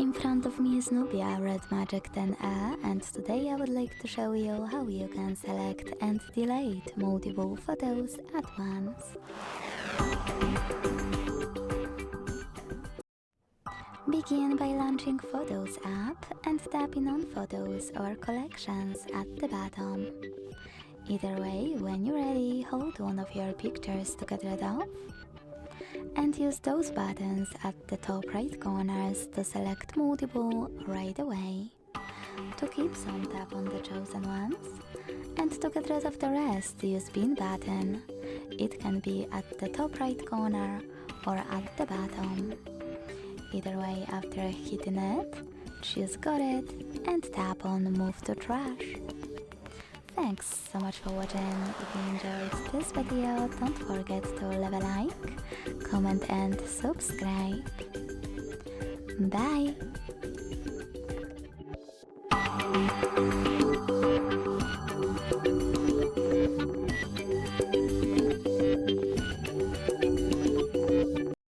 In front of me is Nubia RedMagic 10A, and today I would like to show you how you can select and delete multiple photos at once. Begin by launching Photos app and tapping on Photos or Collections at the bottom. Either way, when you're ready, hold one of your pictures to get rid of, and use those buttons at the top right corners to select multiple right away. To keep some, tap on the chosen ones, and to get rid of the rest, use bin button. It can be at the top right corner or at the bottom. Either way, after hitting it, choose Got It and tap on Move to Trash. Thanks so much for watching. If you enjoyed this video, don't forget to leave a like, comment and subscribe. Bye!